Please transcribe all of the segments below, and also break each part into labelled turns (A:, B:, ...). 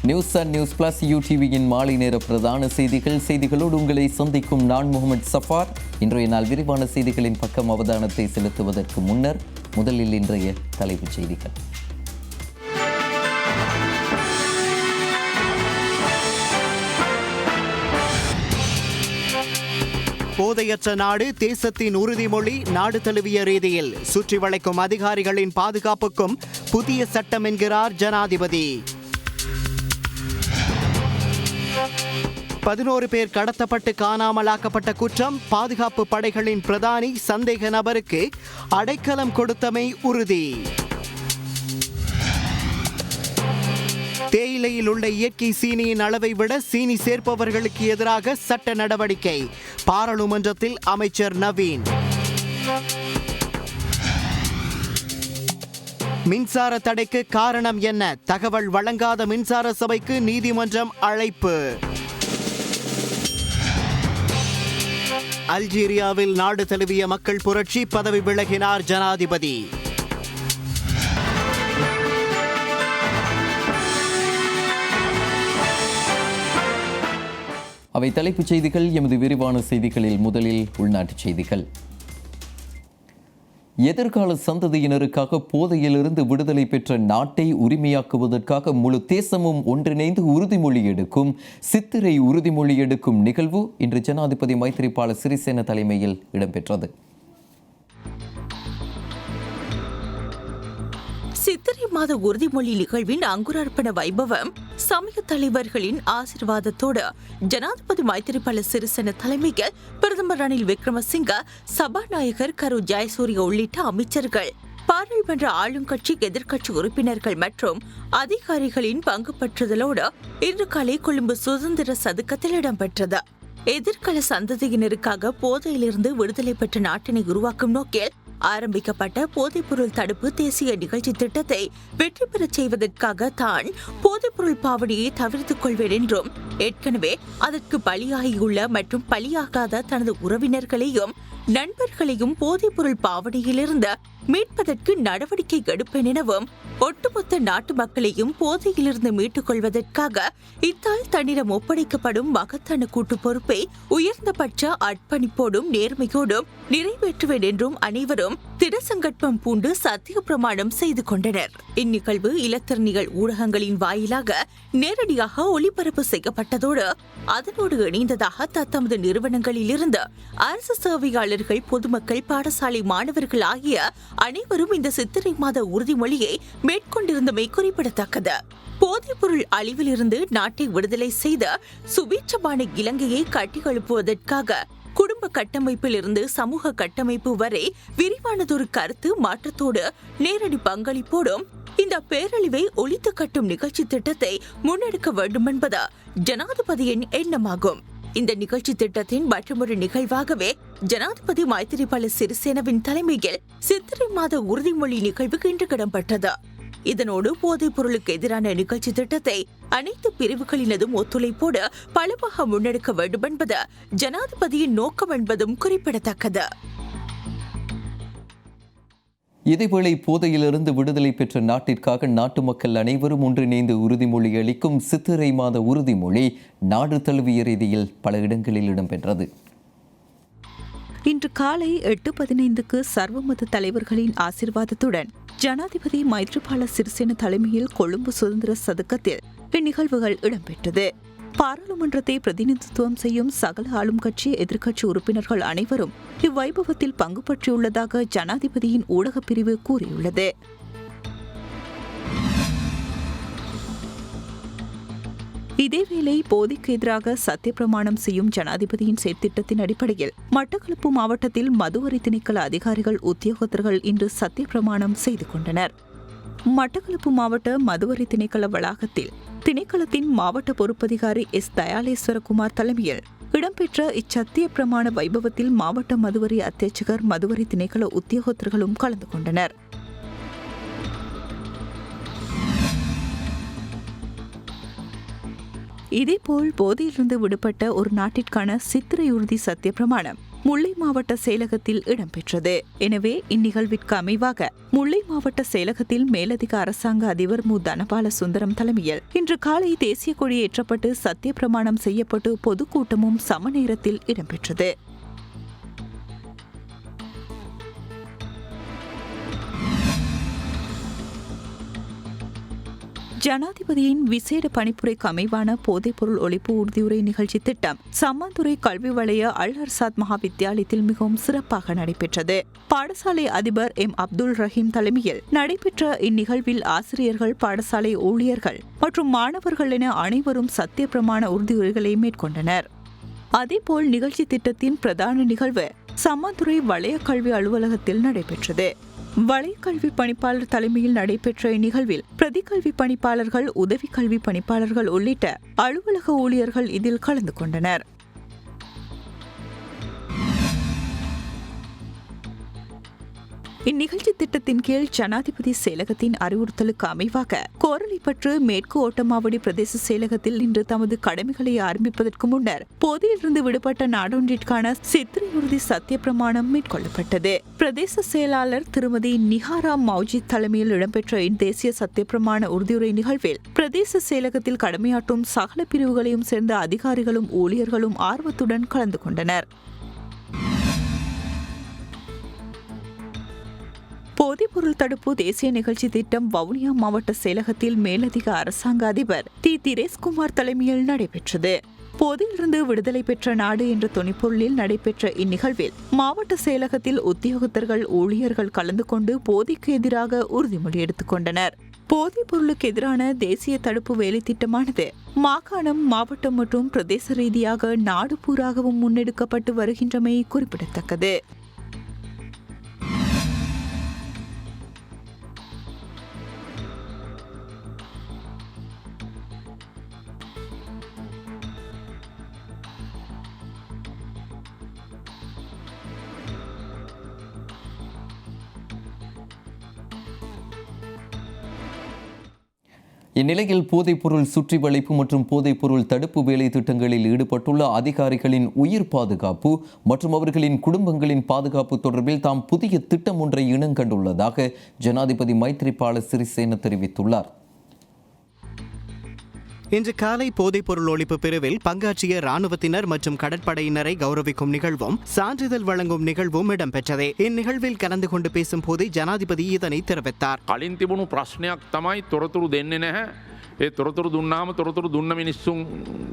A: News and news plus யூடிவியின் மாலை நேர பிரதான செய்திகளோடு உங்களை சந்திக்கும் நான் முகமது சஃபார். இன்றைய நாள் விரிவான செய்திகளின் பக்கம் அவதானத்தை செலுத்துவதற்கு முன்னர் முதலில் இன்றைய தலைப்புச் செய்திகள்.
B: போதையற்ற நாடு தேசத்தின் உறுதிமொழி. நாடு தழுவிய ரீதியில் சுற்றி வளைக்கும் அதிகாரிகளின் பாதுகாப்புக்கும் புதிய சட்டம் என்கிறார் ஜனாதிபதி. 11 பேர் கடத்தப்பட்டு காணாமலாக்கப்பட்ட குற்றம். பாதுகாப்பு படைகளின் பிரதானி சந்தேக நபருக்கு அடைக்கலம் கொடுத்தமை உறுதி. தேயிலையில் உள்ள இயற்கை சீனியின் அளவை விட சீனி சேர்ப்பவர்களுக்கு எதிராக சட்ட நடவடிக்கை. பாராளுமன்றத்தில் அமைச்சர் நவீன். மின்சார தடைக்கு காரணம் என்ன? தகவல் வழங்காத மின்சார சபைக்கு நீதிமன்றம் அழைப்பு. அல்ஜீரியாவில் நாடு தழுவிய மக்கள் புரட்சி. பதவி விலகினார் ஜனாதிபதி.
A: அவை தலைப்புச் செய்திகள். எமது விரிவான செய்திகளில் முதலில் உள்நாட்டுச் செய்திகள். எதிர்கால சந்ததியினருக்காக போதையிலிருந்து விடுதலை பெற்ற நாட்டை உரிமையாக்குவதற்காக முழு தேசமும் ஒன்றிணைந்து உறுதிமொழி எடுக்கும் சித்திரை உறுதிமொழி எடுக்கும் நிகழ்வு இன்று ஜனாதிபதி மைத்திரிபால சிறிசேன தலைமையில் இடம்பெற்றது.
C: சித்திரை மாத உறுதிமொழி நிகழ்வின் அங்குரார்ப்பண வைபவம் சமய தலைவர்களின் ஆசீர்வாதத்தோடு ஜனாதிபதி மைத்திரிபால சிறிசேன தலைமையில் பிரதமர் ரணில் விக்ரமசிங்க, சபாநாயகர் கரு ஜெயசூரிய உள்ளிட்ட அமைச்சர்கள், பாராளுமன்ற ஆளுங்கட்சி எதிர்க்கட்சி உறுப்பினர்கள் மற்றும் அதிகாரிகளின் பங்கு பற்றுதலோடு இன்று காலை கொழும்பு சுதந்திர சதுக்கத்தில் இடம்பெற்றது. எதிர்கால சந்ததியினருக்காக போதையிலிருந்து விடுதலை பெற்ற நாட்டினை உருவாக்கும் நோக்கில் ஆரம்பிக்கப்பட்ட போதைப்பொருள் தடுப்பு தேசிய நிகழ்ச்சி திட்டத்தை வெற்றி பெறச் செய்வதற்காக தான் போதைப்பொருள் பாவனையை தவிர்த்துக் கொள்வேன் என்றும், ஏற்கனவே அதற்கு பலியாகியுள்ள மற்றும் பலியாகாத தனது உறவினர்களையும் நண்பர்களையும் போதைப்பொருள் பாவனையிலிருந்து மீட்பதற்கு நடவடிக்கை எடுப்பேன் எனவும், ஒட்டுமொத்த நாட்டு மக்களையும் போதையிலிருந்து மீட்டுக் கொள்வதற்காக இத்தால் தன்னிடம் ஒப்படைக்கப்படும் மகத்தான கூட்டு பொறுப்பை உயர்ந்தபட்ச அர்ப்பணிப்போடும் நேர்மையோடும் நிறைவேற்றுவேன் என்றும் அனைவரும் திடசங்கற்பம் பூண்டு சத்திய பிரமாணம் செய்து கொண்டனர். இந்நிகழ்வு இலத்திரனிகள் ஊடகங்களின் வாயிலாக நேரடியாக ஒளிபரப்பு செய்யப்பட்டதோடு அதனோடு இணைந்ததாக தத்தமது நிறுவனங்களில் இருந்து அரசு சேவையாளர்கள், பொதுமக்கள், பாடசாலை மாணவர்கள் ஆகிய அனைவரும் இந்த சித்திரை மாத உறுதிமொழியை மேற்கொண்டிருந்தமை குறிப்பிடத்தக்கது. போதைப்பொருள் அழிவிலிருந்து நாட்டை விடுதலை செய்த சுபீட்சமான இலங்கையை கட்டியெழுப்புவதற்காக குடும்ப கட்டமைப்பில் இருந்து சமூக கட்டமைப்பு வரை விரிவானதொரு கருத்து மாற்றத்தோடு நேரடி பங்களிப்போடும் இந்த பேரழிவை ஒழித்து கட்டும் நிகழ்ச்சி திட்டத்தை முன்னெடுக்க வேண்டும் என்பது ஜனாதிபதியின் எண்ணமாகும். இந்த நிகழ்ச்சி திட்டத்தின் மற்றொரு நிகழ்வாகவே ஜனாதிபதி மைத்திரிபால சிறிசேனவின் தலைமையில் சித்திரை மாத உறுதிமொழி நிகழ்வு இன்று இடம்பெற்றது. இதனோடு போதைப் பொருளுக்கு எதிரான நிகழ்ச்சி திட்டத்தை அனைத்து பிரிவுகளினதும் ஒத்துழைப்போடு பலமாக முன்னெடுக்க வேண்டும் என்பது ஜனாதிபதியின் நோக்கம் என்பதும் குறிப்பிடத்தக்கது.
A: இதேவேளை போதையிலிருந்து விடுதலை பெற்ற நாட்டிற்காக நாட்டு மக்கள் அனைவரும் ஒன்றிணைந்து உறுதிமொழி அளிக்கும் சித்திரை மாத உறுதிமொழி நாடு தழுவிய ரீதியில் பல இடங்களில் இடம்பெற்றது.
D: இன்று காலை 8:15க்கு சர்வமத தலைவர்களின் ஆசீர்வாதத்துடன் ஜனாதிபதி மைத்திரிபால சிறிசேன தலைமையில் கொழும்பு சுதந்திர சதுக்கத்தில் இந்நிகழ்வுகள் இடம்பெற்றது. பாராளுமன்றத்தை பிரதிநிதித்துவம் செய்யும் சகல ஆளும் கட்சி, எதிர்க்கட்சி உறுப்பினர்கள் அனைவரும் இவ்வைபவத்தில் பங்கு பற்றியுள்ளதாக ஜனாதிபதியின் ஊடகப் பிரிவு கூறியுள்ளது. இதேவேளை போதைக்கு எதிராக சத்திய பிரமாணம் செய்யும் ஜனாதிபதியின் செயற்திட்டத்தின் அடிப்படையில் மட்டக்களப்பு மாவட்டத்தில் மதுவரி திணைக்கள அதிகாரிகள், உத்தியோகத்தர்கள் இன்று சத்திய பிரமாணம் செய்து கொண்டனர். மட்டக்களப்பு மாவட்ட மதுவரி திணைக்கள வளாகத்தில் திணைக்களத்தின் மாவட்ட பொறுப்பதிகாரி எஸ் தயாலேஸ்வரகுமார் தலைமையில் இடம்பெற்ற இச்சத்திய பிரமாண வைபவத்தில் மாவட்ட மதுவரி அத்தியட்சகர், மதுவரி திணைக்கள உத்தியோகத்தர்களும் கலந்து கொண்டனர். இதேபோல் போதையிலிருந்து விடுபட்ட ஒரு நாட்டிற்கான சித்திரையுறுதி சத்திய பிரமாணம் முல்லை மாவட்ட செயலகத்தில் இடம்பெற்றது. எனவே இந்நிகழ்விற்கு அமைவாக முல்லை மாவட்ட செயலகத்தில் மேலதிக அரசாங்க அதிபர் மு தனபால சுந்தரம் தலைமையில் இன்று காலை தேசிய கொடி ஏற்றப்பட்டு சத்திய பிரமாணம் செய்யப்பட்டு பொதுக்கூட்டமும் சம நேரத்தில் இடம்பெற்றது. ஜனாதிபதியின் விசேட பணிப்புரைக்கு அமைவான போதைப்பொருள் ஒழிப்பு உறுதியுரை நிகழ்ச்சி திட்டம் சம்மாந்துறை கல்வி வலய அல் அர்சாத் மகா வித்தியாலயத்தில் மிகவும் சிறப்பாக நடைபெற்றது. பாடசாலை அதிபர் எம் அப்துல் ரஹீம் தலைமையில் நடைபெற்ற இந்நிகழ்வில் ஆசிரியர்கள், பாடசாலை ஊழியர்கள் மற்றும் மாணவர்கள் என அனைவரும் சத்திய பிரமாண உறுதியுரைகளை மேற்கொண்டனர். அதேபோல் நிகழ்ச்சி திட்டத்தின் பிரதான நிகழ்வு சம்மாந்துறை வலய கல்வி அலுவலகத்தில் நடைபெற்றது. வலய கல்வி பணிப்பாளர் தலைமையில் நடைபெற்ற இந்நிகழ்வில் பிரதி கல்வி பணிப்பாளர்கள், உதவி கல்வி பணிப்பாளர்கள் உள்ளிட்ட அலுவலக ஊழியர்கள் இதில் கலந்து கொண்டனர். இந்நிகழ்ச்சி திட்டத்தின் கீழ் ஜனாதிபதி செயலகத்தின் அறிவுறுத்தலுக்கு அமைவாக கோரளைப்பற்று மேற்கு ஓட்டமாவடி பிரதேச செயலகத்தில் இன்று தமது கடமைகளை ஆரம்பிப்பதற்கு முன்னர் போதையிலிருந்து விடுபட்ட நாடொன்றிற்கான சித்திரையுறுதி சத்திய பிரமாணம் மேற்கொள்ளப்பட்டது. பிரதேச செயலாளர் திருமதி நிஹாரா மௌஜித் தலைமையில் இடம்பெற்ற இத்தேசிய சத்திய பிரமாண உறுதியுரை நிகழ்வில் பிரதேச செயலகத்தில் கடமையாற்றும் சகல பிரிவுகளையும் சேர்ந்த அதிகாரிகளும் ஊழியர்களும் ஆர்வத்துடன் கலந்து கொண்டனர். போதைப்பொருள் தடுப்பு தேசிய நிகழ்ச்சி திட்டம் வவுனியா மாவட்ட செயலகத்தில் மேலதிக அரசாங்க அதிபர் தி திரேஸ்குமார் தலைமையில் நடைபெற்றது. போதையிலிருந்து விடுதலை பெற்ற நாடு என்ற துணைப்பொருளில் நடைபெற்ற இந்நிகழ்வில் மாவட்ட செயலகத்தில் உத்தியோகத்தர்கள், ஊழியர்கள் கலந்து கொண்டு போதைக்கு எதிராக உறுதிமொழி எடுத்துக் கொண்டனர். போதைப் பொருளுக்கு எதிரான தேசிய தடுப்பு வேலை திட்டமானது மாகாணம், மாவட்டம் மற்றும் பிரதேச ரீதியாக நாடு பூராகவும் முன்னெடுக்கப்பட்டு வருகின்றமை குறிப்பிடத்தக்கது.
A: இந்நிலையில் போதைப்பொருள் சுற்றி வளைப்பு மற்றும் போதைப்பொருள் தடுப்பு வேலை திட்டங்களில் ஈடுபட்டுள்ள அதிகாரிகளின் உயிர் பாதுகாப்பு மற்றும் அவர்களின் குடும்பங்களின் பாதுகாப்பு தொடர்பில் தாம் புதிய திட்டம் ஒன்றை இனங்கண்டுள்ளதாக ஜனாதிபதி மைத்ரிபால சிறிசேன தெரிவித்துள்ளார்.
B: இன்று காலை போதைப்பொருள் ஒழிப்பு பிரிவில் பங்காற்றிய ராணுவத்தினர் மற்றும் கடற்படையினரை கௌரவிக்கும் நிகழ்வும் சான்றிதழ் வழங்கும் நிகழ்வும் இடம்பெற்றது. இந்நிகழ்வில் கலந்து கொண்டு பேசும் போது ஜனாதிபதி இதனை தெரிவித்தார்.
E: කලින් තිබුණු ප්‍රශ්නයක් තමයි තොරතුරු දෙන්නේ නැහැ. ඒ තොරතුරු දුන්නාම තොරතුරු දුන්න මිනිස්සුන්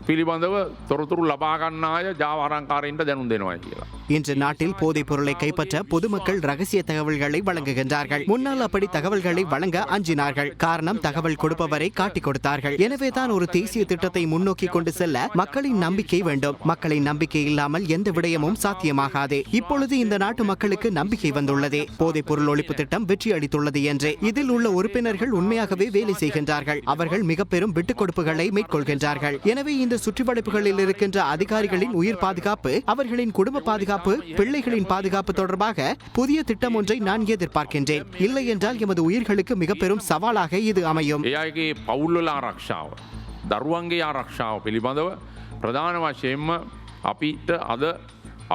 E: පිළිබඳව තොරතුරු ලබා ගන්න අය ජාවාරංකාරයින්ට දැනුම් දෙනවා කියලා.
B: இன்று நாட்டில் போதைப் பொருளை கைப்பற்ற பொதுமக்கள் ரகசிய தகவல்களை வழங்குகின்றார்கள். முன்னால் அப்படி தகவல்களை வழங்க அஞ்சினார்கள். காரணம், தகவல் கொடுப்பவரை காட்டிக் கொடுத்தார்கள். எனவே தான் ஒரு தேசிய திட்டத்தை முன்னோக்கி கொண்டு செல்ல மக்களின் நம்பிக்கை வேண்டும். மக்களின் நம்பிக்கை இல்லாமல் எந்த விடயமும் சாத்தியமாகாது. இப்பொழுது இந்த நாட்டு மக்களுக்கு நம்பிக்கை வந்துள்ளது. போதைப் பொருள் ஒழிப்பு திட்டம் வெற்றி அளித்துள்ளது என்று இதில் உள்ள உறுப்பினர்கள் உண்மையாகவே வேலை செய்கின்றார்கள். அவர்கள் மிக பெரும் விட்டுக் கொடுப்புகளை மேற்கொள்கின்றார்கள். எனவே இந்த சுற்றிவளைப்புகளில் இருக்கின்ற அதிகாரிகளின் உயிர் பாதுகாப்பு, அவர்களின் குடும்ப பாதுகாப்பு, பிள்ளைகளின் பாதுகாப்பு தொடர்பாக புதிய திட்டம் ஒன்றை நான் எதிர்பார்க்கின்றேன். இல்லை என்றால் எமது உயிர்களுக்கு மிக பெரும் சவாலாக இது அமையும்.
E: ඒ අයගේ පවුල්වල ආරක්ෂාව, දරුවන්ගේ ආරක්ෂාව පිළිබඳව ප්‍රධාන වශයෙන්ම අපිට අද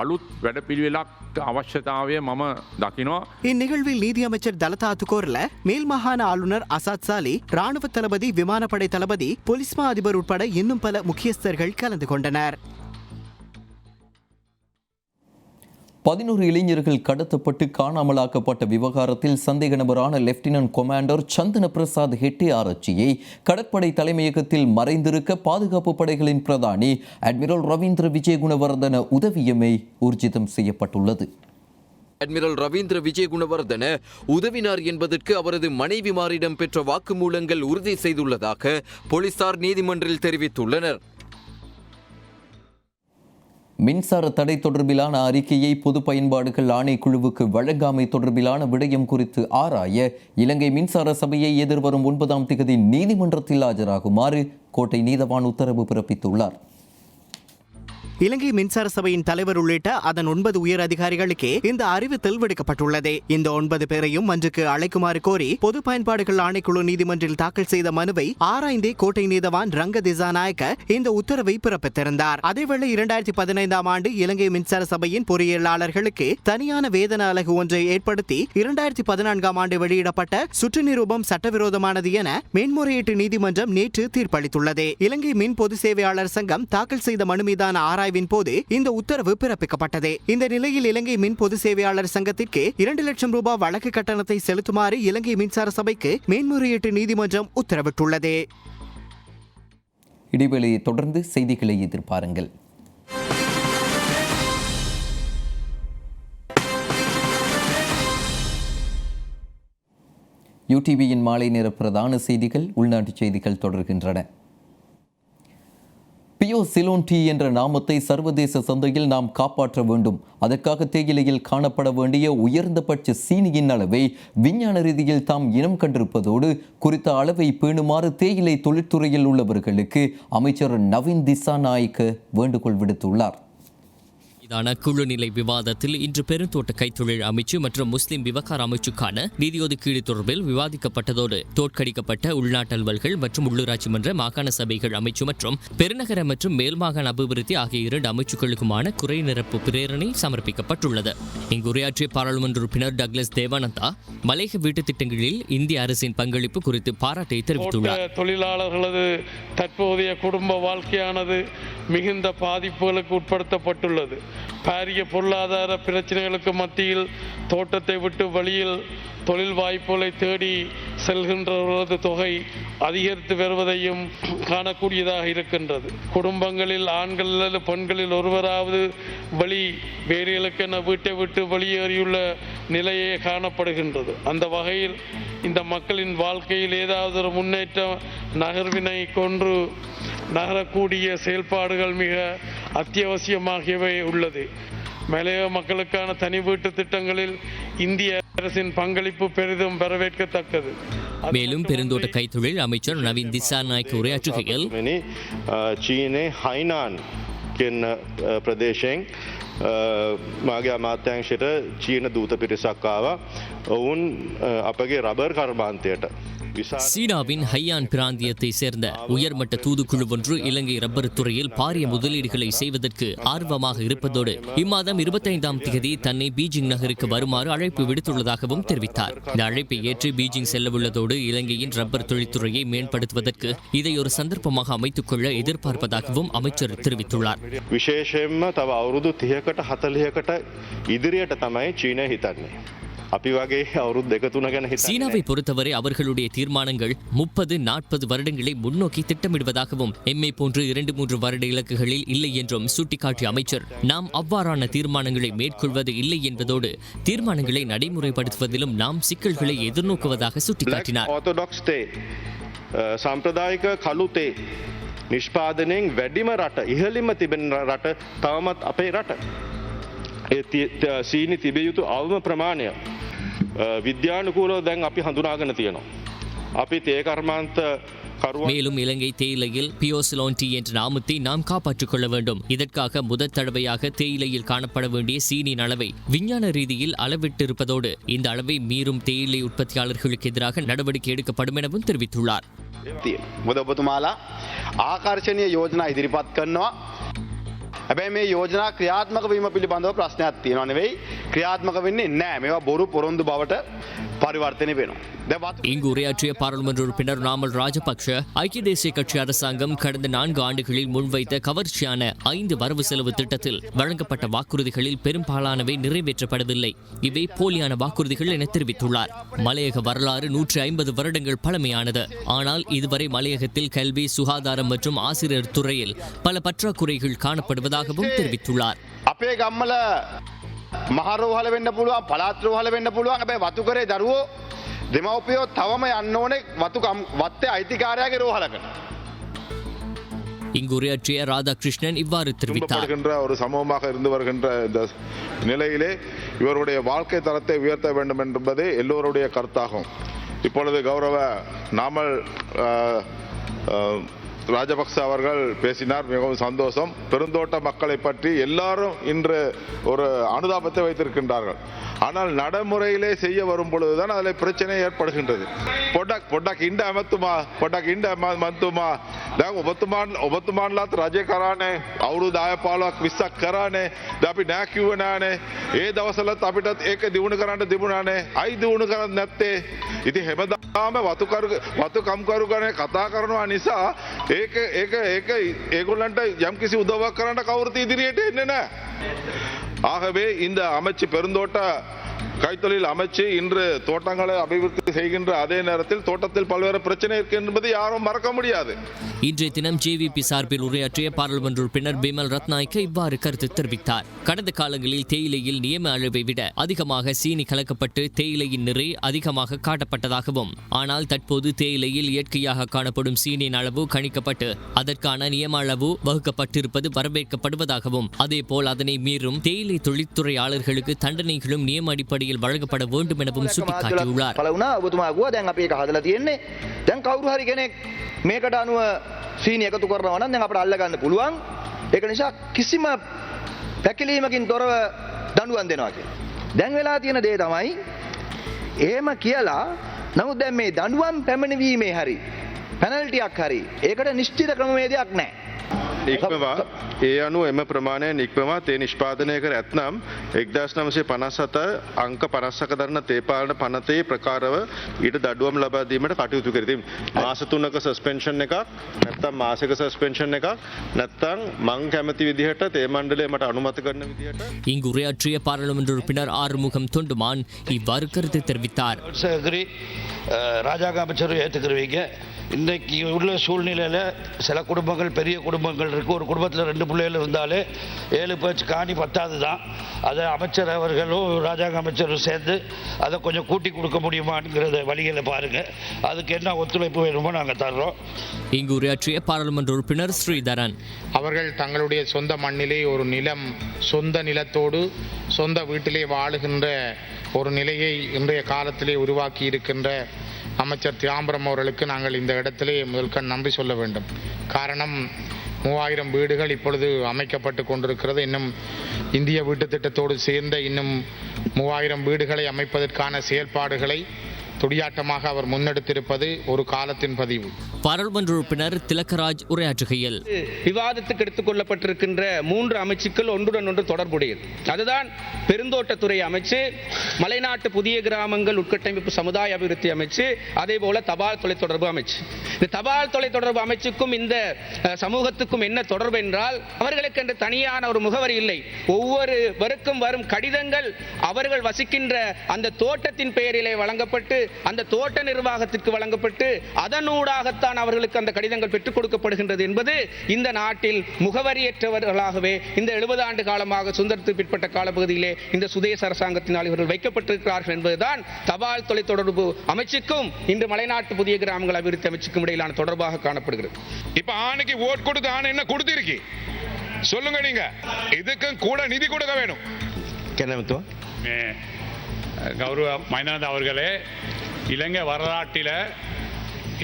E: අලුත් වැඩපිළිවෙලක් අවශ්‍යතාවය මම දකිනවා.
B: இந்நிகழ்வில் நீதியமைச்சர் தலதா துகோர்ல, மேல் மாகாண ஆளுநர் அசாத் சாலி, ராணுவ தளபதி, விமானப்படை தளபதி, போலீஸ் மா அதிபர் உட்பட இன்னும் பல முக்கியஸ்தர்கள் கலந்து கொண்டனர்.
A: 11 இளைஞர்கள் கடத்தப்பட்டு காணாமலாக்கப்பட்ட விவகாரத்தில் சந்தேக நபரான லெப்டினன்ட் கொமாண்டர் சந்தன பிரசாத் ஹெட்டி ஆராய்ச்சியை கடற்படை தலைமையகத்தில் மறைந்திருக்க பாதுகாப்பு படைகளின் பிரதானி அட்மிரல் ரவீந்திர விஜயகுணவர்தன உதவியமை ஊர்ஜிதம் செய்யப்பட்டுள்ளது.
F: அட்மிரல் ரவீந்திர விஜயகுணவர்தன உதவினார் என்பதற்கு அவரது மனைவிமாரிடம் பெற்ற வாக்குமூலங்கள் உறுதி செய்துள்ளதாக போலீசார் நீதிமன்றில் தெரிவித்துள்ளனர்.
A: மின்சார தடை தொடர்பிலான அறிக்கையை பொது பயன்பாடுகள் ஆணைக்குழுவுக்கு வழங்காமை தொடர்பிலான விடயம் குறித்து ஆராய இலங்கை மின்சார சபையை எதிர்வரும் 9ஆம் திகதி நீதிமன்றத்தில் ஆஜராகுமாறு கோட்டை நீதவான் உத்தரவு பிறப்பித்துள்ளார்.
B: இலங்கை மின்சார சபையின் தலைவர் உள்ளிட்ட அதன் 9 உயர் அதிகாரிகளுக்கே இந்த அறிவித்தல் விடுக்கப்பட்டுள்ளது. இந்த 9 பேரையும் மன்றுக்கு அழைக்குமாறு கோரி பொது பயன்பாடுகள் ஆணைக்குழு நீதிமன்றில் தாக்கல் செய்த மனுவை ஆராய்ந்தே கோட்டை நீதவான் ரங்க திசாநாயக்க இந்த உத்தரவை பிறப்பித்திருந்தார். அதேவேளை 2015ஆம் ஆண்டு இலங்கை மின்சார சபையின் பொறியியலாளர்களுக்கு தனியான வேதன அலகு ஒன்றை ஏற்படுத்தி 2014ஆம் ஆண்டு வெளியிடப்பட்ட சுற்று நிரூபம் சட்டவிரோதமானது என மேன்முறையீட்டு நீதிமன்றம் நேற்று தீர்ப்பளித்துள்ளது. இலங்கை மின் பொது சேவையாளர் சங்கம் தாக்கல் செய்த மனு மீதான ஆராய்வின் போது இந்த உத்தரவு பிறப்பிக்கப்பட்டது. இந்த நிலையில் இலங்கை மின் பொது சேவையாளர் சங்கத்திற்கு 2 லட்சம் ரூபாய் வழக்கு கட்டணத்தை செலுத்துமாறு இலங்கை மின்சார சபைக்கு மேன்முறையீட்டு நீதிமன்றம் உத்தரவிட்டுள்ளது.
A: இடைவேளையை தொடர்ந்து செய்திகளை எதிர்பாருங்கள். யூடிவியின் மாலை நேர பிரதான செய்திகள், உள்நாட்டு செய்திகள் தொடர்கின்றன. பியோ சிலோன் டீ என்ற நாமத்தை சர்வதேச சந்தையில் நாம் காப்பாற்ற வேண்டும். அதற்காக தேயிலையில் காணப்பட வேண்டிய உயர்ந்தபட்ச சீனியின் அளவை விஞ்ஞான ரீதியில் தாம் இனம் கண்டிருப்பதோடு குறித்த அளவை பேணுமாறு தேயிலை தொழிற்துறையில் உள்ளவர்களுக்கு அமைச்சர் நவீன் திசாநாயக்க வேண்டுகோள் விடுத்துள்ளார்.
G: குழு நிலை விவாதத்தில் இன்று பெருந்தோட்ட கைத்தொழில் அமைச்சு மற்றும் முஸ்லிம் விவகார அமைச்சுக்கான நிதி ஒதுக்கீடு தொடர்பில் விவாதிக்கப்பட்டதோடு தோற்கடிக்கப்பட்ட உள்நாட்டு அலுவல்கள் மற்றும் உள்ளூராட்சி மன்ற மாகாண சபைகள் அமைச்சு மற்றும் பெருநகர மற்றும் மேல்மாகாண அபிவிருத்தி ஆகிய 2 அமைச்சுக்களுக்குமான குறை நிரப்பு பிரேரணை சமர்ப்பிக்கப்பட்டுள்ளது. இங்கு உரையாற்றிய பாராளுமன்ற உறுப்பினர் டக்ளஸ் தேவானந்தா மலேக வீட்டு திட்டங்களில் இந்திய அரசின் பங்களிப்பு குறித்து பாராட்டை தெரிவித்துள்ளார்.
H: தொழிலாளர்களது தற்போதைய குடும்ப வாழ்க்கையானது மிகுந்த பாதிப்புகளுக்கு உட்படுத்தப்பட்டுள்ளது. பாரிய பொருளாதார பிரச்சனைகளுக்கு மத்தியில் தோட்டத்தை விட்டு வழியில் தொழில் வாய்ப்புகளை தேடி செல்கின்றவர்களது தொகை அதிகரித்து வருவதையும் காணக்கூடியதாக இருக்கின்றது. குடும்பங்களில் ஆண்கள் அல்லது பெண்களில் ஒருவராவது வேலைகளுக்கென வீட்டை விட்டு வெளியேறியுள்ள நிலையே காணப்படுகின்றது. அந்த வகையில் இந்த மக்களின் வாழ்க்கையில் ஏதாவது ஒரு முன்னேற்ற நகர்வினை கொண்டு நகரக்கூடிய செயல்பாடுகள் மிக அத்தியாவசியமாகவே உள்ளது. மலையக மக்களுக்கான தனி வீட்டு திட்டங்களில் இந்திய அரசின் பங்களிப்பு பெரிதும் வரவேற்கத்தக்கது.
G: மேலும் பெருந்தோட்ட கைத்தொழில் அமைச்சர் நவீன் திசாநாயக்க உரையாற்றுகையில்
I: චීනයේ හයිනාන් කියන ප්‍රදේශයෙන් මාගේ අමාත්‍යංශයට චීන දූත පිරිසක් ආවා. ඔවුන් අපගේ රබර් කර්මාන්තයට
G: சீனாவின் ஹையான் பிராந்தியத்தை சேர்ந்த உயர்மட்ட தூதுக்குழு ஒன்று இலங்கை ரப்பர் துறையில் பாரிய முதலீடுகளை செய்வதற்கு ஆர்வமாக இருப்பதோடு இம்மாதம் 25ஆம் தேதி தன்னை பீஜிங் நகருக்கு வருமாறு அழைப்பு விடுத்துள்ளதாகவும் தெரிவித்தார். இந்த அழைப்பை ஏற்று பீஜிங் செல்லவுள்ளதோடு இலங்கையின் ரப்பர் தொழில்துறையை மேம்படுத்துவதற்கு இதை ஒரு சந்தர்ப்பமாக அமைத்துக் கொள்ள எதிர்பார்ப்பதாகவும் அமைச்சர் தெரிவித்துள்ளார்.
I: විශේෂයෙන්ම තව අවුරුදු 30කට 40කට ඉදිරියට තමයි චීනය හිතන්නේ.
G: சீனாவை பொறுத்தவரை அவர்களுடைய தீர்மானங்கள் 30-40 வருடங்களை முன்னோக்கி திட்டமிடுவதாகவும் எம்மை போன்று 2-3 வருட இலக்குகளில் இல்லை என்றும் சுட்டிக்காட்டிய அமைச்சர் நாம் அவ்வாறான தீர்மானங்களை மேற்கொள்வது இல்லை என்பதோடு தீர்மானங்களை நடைமுறைப்படுத்துவதிலும் நாம் சிக்கல்களை எதிர்நோக்குவதாக சுட்டிக்காட்டினார்.
I: සම්ප්‍රදායික කළුතේ නිෂ්පාදනයෙන් වැඩිම රට ඉහළින්ම තිබෙන රට තවමත් අපේ රට. සීනි තිබිය යුතු අවම ප්‍රමාණය විද්‍යානුකූලව දැන් අපි හඳුනාගෙන තියෙනවා. අපි තේ කර්මාන්ත
G: மேலும் இலங்கை தேயிலையில் பியோ சிலோன் டீ என்ற நாமத்தை நாம் காப்பாற்றிக் கொள்ள வேண்டும். இதற்காக முதல் தடவையாக தேயிலையில் காணப்பட வேண்டிய சீனின் அளவை விஞ்ஞான ரீதியில் அளவிட்டிருப்பதோடு இந்த அளவை மீறும் தேயிலை உற்பத்தியாளர்களுக்கு எதிராக நடவடிக்கை எடுக்கப்படும் எனவும் தெரிவித்துள்ளார்.
J: ඔබතුමාලා ආකර්ශනීය යෝජනා ඉදිරිපත් කරනවා. හැබැයි මේ යෝජනා ක්‍රියාත්මක වීම පිළිබඳව ප්‍රශ්නයක් තියෙනවා නෙවෙයි. ක්‍රියාත්මක වෙන්නේ නැහැ. මේවා බොරු පොරොන්දු බවට පරිවර්තනය වෙනවා.
G: இங்கு உரையாற்றிய பாராளுமன்ற உறுப்பினர் நாமல் ராஜபக்ஷ ஐக்கிய தேசிய கட்சி அரசாங்கம் கடந்த 4 ஆண்டுகளில் முன்வைத்த கவர்ச்சியான 5 வரவு செலவு திட்டத்தில் வழங்கப்பட்ட வாக்குறுதிகளில் பெரும்பாலானவை நிறைவேற்றப்படவில்லை. இவை போலியான வாக்குறுதிகள் என தெரிவித்துள்ளார். மலையக வரலாறு 150 வருடங்கள் பழமையானது. ஆனால் இதுவரை மலையகத்தில் கல்வி, சுகாதாரம் மற்றும் ஆசிரியர் துறையில் பல பற்றாக்குறைகள் காணப்படுவதாகவும் தெரிவித்துள்ளார்.
J: අපේ ගම්වල මහරෝහල වෙන්න පුළුවන්, පළාත් රෝහල වෙන්න පුළුවන්. හැබැයි වතුකරේ දරුවෝ දෙමව්පියෝ තවම යන්න ඕනේ වත්තේ අයිතිකාරයාගේ ரோஹலකට.
G: இங்கு உரையாற்றிய ராதாகிருஷ்ணன் இவ்வாறு தெரிவித்தார்.
K: ஒரு சமூகமாக இருந்து வருகின்ற இந்த நிலையிலே இவருடைய வாழ்க்கை தரத்தை உயர்த்த வேண்டும் என்பதே எல்லோருடைய கருத்தாகும். இப்பொழுது கௌரவ நாமல் ராஜபக்ச அவர்கள் பேசினார், மிகவும் சந்தோஷம். பெருந்தோட்ட மக்களை பற்றி எல்லாரும் இன்று ஒரு அனுதாபத்தை வைத்திருக்கின்றார்கள். ஆனால் நடைமுறையிலே செய்ய வரும் பொழுதுதான் அதில் பிரச்சனை ஏற்படுகின்றது. பொட்டாக் இந்த அமத்துமா பொட்டாக் இந்த மந்துமா ඔබතුමාන්ලාත් රජය කරානේ අවුරුදු 10-15ක් 20ක් කරානේ. අපි නෑ කිව්ව නෑනේ. ඒ දවස්වලත් අපිටත් ඒක දිනු කරන්න තිබුණානේ. අයි දිනු කරන්නේ නැත්තේ. ඉතින් හැමදාම වතු කම්කරු ගැන කතා කරනවා නිසා ඒක ඒගොල්ලන්ට යම්කිසි උදව්වක් කරන්න කවුරුත් ඉදිරියට එන්නේ නෑ. ஆகவே இந்த அமைச்சு பெருந்தோட்ட கைத்தொழில் அமைச்சு இன்று தோட்டங்களை அபிவிருத்தி செய்கின்ற அதே நேரத்தில் தோட்டத்தில் பல்வேறு பிரச்சனை இருக்கு என்பது யாரும் மறக்க முடியாது.
G: இன்றைய தினம் ஜேவிபி சார்பில் உரையாற்றிய பாராளுமன்ற உறுப்பினர் பிமல் ரத்நாயக்க இவ்வாறு கருத்து தெரிவித்தார். கடந்த காலங்களில் தேயிலையில் நியம அளவை விட அதிகமாக சீனி கலக்கப்பட்டு தேயிலையின் நிறை அதிகமாக காட்டப்பட்டதாகவும், ஆனால் தற்போது தேயிலையில் இயற்கையாக காணப்படும் சீனியின் அளவு கணிக்கப்பட்டு அதற்கான நியம அளவு வகுக்கப்பட்டிருப்பது வரவேற்கப்படுவதாகவும், அதேபோல் அதனை மீறும் தேயிலை தொழில்துறையாளர்களுக்கு தண்டனைகளும் நியம அடிப்படையில் வழங்கப்பட வேண்டும் எனவும் சுட்டிக்காட்டியுள்ளார்.
L: මේකට අනුව සීනි එකතු කරනවා නම් දැන් අපිට අල්ල ගන්න පුළුවන්. ඒක නිසා කිසිම පැකිලීමකින් තොරව දඬුවම් දෙනවා කියලා. දැන් වෙලා තියෙන දේ තමයි එහෙම කියලා නමුත් දැන් මේ දඬුවම් පැමිණීමේ හරි පැනල්ටියක් හරි ඒකට නිශ්චිත ක්‍රමවේදයක් නැහැ.
I: ඉක්මවා ඒ අනුව එම ප්‍රමාණය නික්මවා තේ නිෂ්පාදනය කර ඇතනම් 1957 අංක 50ක දරන තේ පාලන පනතේ ප්‍රකාරව ඊට දඩුවම් ලබා දීමට කටයුතු කර තිබෙනවා. මාස 3ක සස්පෙන්ෂන් එකක් නැත්නම් මාසික සස්පෙන්ෂන් එකක් නැත්නම් මං කැමති විදිහට තේ මණ්ඩලය මට අනුමත කරන විදිහට.
G: இங்கு உரையாற்றிய பாராளுமன்ற உறுப்பினர் ஆறுமுகம் தொண்டுமான் இவ்வாறு கருத்து தெரிவித்தார்.
M: ராஜாங்க அமைச்சர் ஏற்றுக்கிறவங்க இன்றைக்கு உள்ள சூழ்நிலையில் சில குடும்பங்கள் பெரிய குடும்பங்கள் இருக்குது. ஒரு குடும்பத்தில் 2 பிள்ளைகள் இருந்தாலே 7 பேச்சு காணி பத்தாது தான். அதை அமைச்சர் அவர்களும் ராஜாங்க அமைச்சரும் சேர்ந்து அதை கொஞ்சம் கூட்டி கொடுக்க முடியுமாங்கிறத வழிகளை பாருங்கள். அதுக்கு என்ன ஒத்துழைப்பு வேணுமோ நாங்கள் தர்றோம்.
G: இங்கு உரையாற்றிய பாராளுமன்ற உறுப்பினர் ஸ்ரீதரன்
N: அவர்கள் தங்களுடைய சொந்த மண்ணிலே ஒரு நிலம், சொந்த நிலத்தோடு சொந்த வீட்டிலே வாழுகின்ற ஒரு நிலையை இன்றைய காலத்திலே உருவாக்கி இருக்கின்ற அமைச்சர் தியாம்பரம் அவர்களுக்கு நாங்கள் இந்த இடத்திலே முதல்கண் நன்றி சொல்ல வேண்டும். காரணம் 3000 வீடுகள் இப்பொழுது அமைக்கப்பட்டு கொண்டிருக்கிறது. இன்னும் இந்திய வீட்டுத் திட்டத்தோடு சேர்ந்த இன்னும் 3000 வீடுகளை அமைப்பதற்கான செயல்பாடுகளை துடியாட்டமாக அவர் முன்னெடுத்திருப்பது ஒரு காலத்தின் பதிவு.
G: பாராளுமன்ற உறுப்பினர் திலக்கராஜ் உரையாற்றுகையில்
O: விவாதத்துக்கு எடுத்துக் கொள்ளப்பட்டிருக்கின்ற 3 அமைச்சுக்கள் ஒன்றுடன் ஒன்று தொடர்புடையது. அதுதான் பெருந்தோட்டத்துறை அமைச்சு, மலைநாட்டு புதிய கிராமங்கள் உட்கட்டமைப்பு சமுதாய அபிவிருத்தி அமைச்சு, அதே போல தபால் தொலைத்தொடர்பு அமைச்சு. இந்த தபால் தொலைத்தொடர்பு அமைச்சுக்கும் இந்த சமூகத்துக்கும் என்ன தொடர்பு என்றால், அவர்களுக்கு என்று தனியான ஒரு முகவரி இல்லை. ஒவ்வொருவருக்கும் வரும் கடிதங்கள் அவர்கள் வசிக்கின்ற அந்த தோட்டத்தின் பெயரிலே வழங்கப்பட்டு அந்த தோட்ட நிர்வாகத்திற்கு வழங்கப்பட்டு அதனூடாகத்தான் அவர்களுக்கு அந்த கடிதங்கள் பெற்றுக் கொடுக்கப்படுகின்றது என்பது இந்த நாட்டில் முகவரியற்றவர்களாகவே இந்த 70 ஆண்டு காலமாக சுதந்திரத்துக்கு பிற்பட்ட காலப்பகுதியிலே இந்த சுதேச அரசாங்கத்தினால் இவர்கள் வைக்கப்பட்டிருக்கிறார்கள் என்பதுதான் தபால் தொலைத்தொடர்பு அமைச்சுக்கும் இன்று மலைநாட்டு புதிய கிராமங்கள் அபிவிருத்தி அமைச்சுக்கும் இடையிலான தொடர்பாக காணப்படுகிறது.
P: இப்ப ஆணைக்கு ஓட் கொடுத்து ஆணை என்ன கொடுத்திருக்கு சொல்லுங்க. நீங்க இதுக்கும் கூட நிதி கொடுக்க வேணும்.
Q: கௌரவ மைனானந்த அவர்களே, இலங்கை வரலாற்றில்